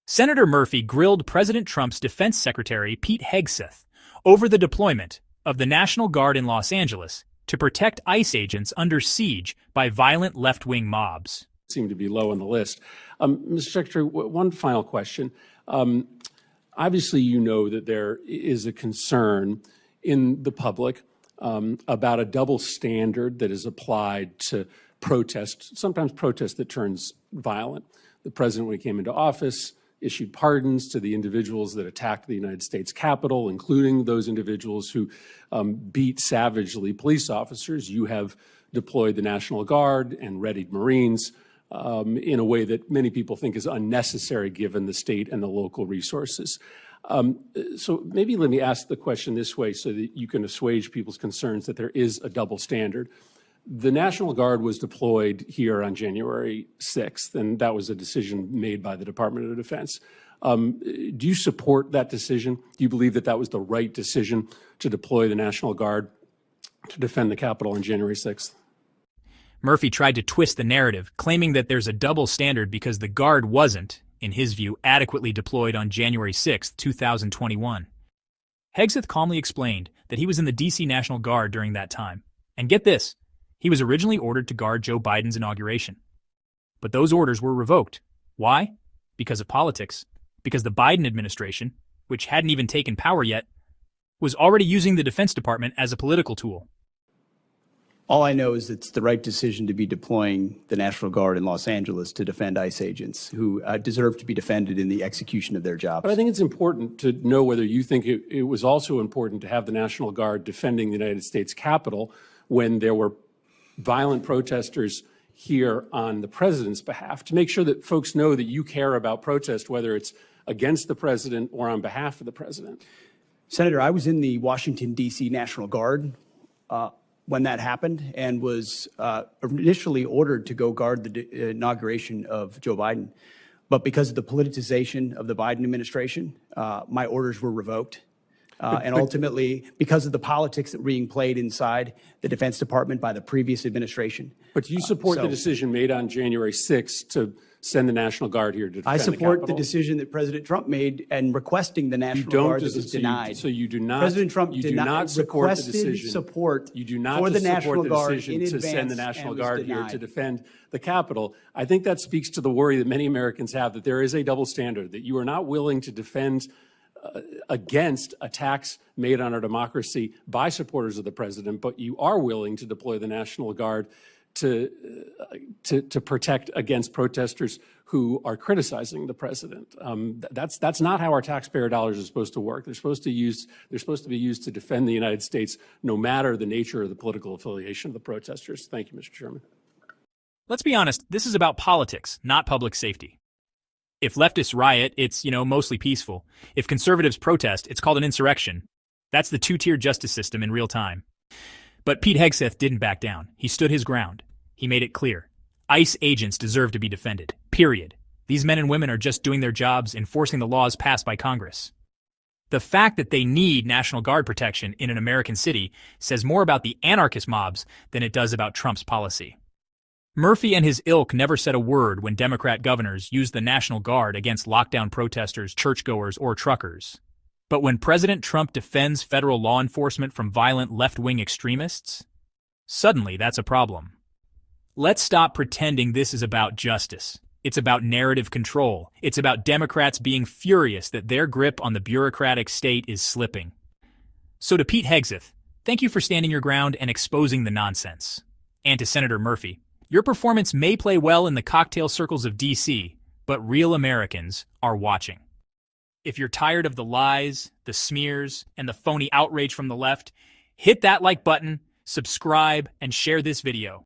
Senator Murphy grilled President Trump's Defense Secretary Pete Hegseth over the deployment of the National Guard in Los Angeles to protect ICE agents under siege by violent left-wing mobs. Seem to be low on the list. Mr. Secretary, one final question. Obviously, you know that there is a concern in the public about a double standard that is applied to protest, sometimes protest that turns violent. The president, when he came into office, issued pardons to the individuals that attacked the United States Capitol, including those individuals who beat savagely police officers. You have deployed the National Guard and readied Marines in a way that many people think is unnecessary given the state and the local resources. So maybe let me ask the question this way so that you can assuage people's concerns that there is a double standard. The National Guard was deployed here on January 6th, and that was a decision made by the Department of Defense. Do you support that decision? Do you believe that that was the right decision to deploy the National Guard to defend the Capitol on January 6th? Murphy tried to twist the narrative, claiming that there's a double standard because the Guard wasn't, in his view, adequately deployed on January 6, 2021. Hegseth calmly explained that he was in the D.C. National Guard during that time. And get this, he was originally ordered to guard Joe Biden's inauguration. But those orders were revoked. Why? Because of politics. Because the Biden administration, which hadn't even taken power yet, was already using the Defense Department as a political tool. All I know is it's the right decision to be deploying the National Guard in Los Angeles to defend ICE agents who deserve to be defended in the execution of their jobs. But I think it's important to know whether you think it was also important to have the National Guard defending the United States Capitol when there were violent protesters here on the president's behalf, to make sure that folks know that you care about protest, whether it's against the president or on behalf of the president. Senator, I was in the Washington, D.C. National Guard when that happened and was initially ordered to go guard the inauguration of Joe Biden. But because of the politicization of the Biden administration, my orders were revoked. And ultimately, because of the politics that were being played inside the Defense Department by the previous administration. But do you support the decision made on January 6th to send the National Guard here to defend I support the the decision that President Trump made and requesting the National Guard that was denied. So you do not. President Trump you do not support the decision. Support you do not for the support National the Guard decision in to send the advance National and was Guard here denied. to defend the Capitol. I think that speaks to the worry that many Americans have that there is a double standard, that you are not willing to defend against attacks made on our democracy by supporters of the president, but you are willing to deploy the National Guard to protect against protesters who are criticizing the president. That's not how our taxpayer dollars are supposed to work. They're supposed to be used to defend the United States, no matter the nature of the political affiliation of the protesters. Thank you, Mr. Chairman. Let's be honest, this is about politics, not public safety. If leftists riot, it's, mostly peaceful. If conservatives protest, it's called an insurrection. That's the two-tier justice system in real time. But Pete Hegseth didn't back down. He stood his ground. He made it clear. ICE agents deserve to be defended. Period. These men and women are just doing their jobs, enforcing the laws passed by Congress. The fact that they need National Guard protection in an American city says more about the anarchist mobs than it does about Trump's policy. Murphy and his ilk never said a word when Democrat governors used the National Guard against lockdown protesters, churchgoers, or truckers. But when President Trump defends federal law enforcement from violent left-wing extremists, suddenly that's a problem. Let's stop pretending this is about justice. It's about narrative control. It's about Democrats being furious that their grip on the bureaucratic state is slipping. So to Pete Hegseth, thank you for standing your ground and exposing the nonsense. And to Senator Murphy, your performance may play well in the cocktail circles of D.C., but real Americans are watching. If you're tired of the lies, the smears, and the phony outrage from the left, hit that like button, subscribe, and share this video.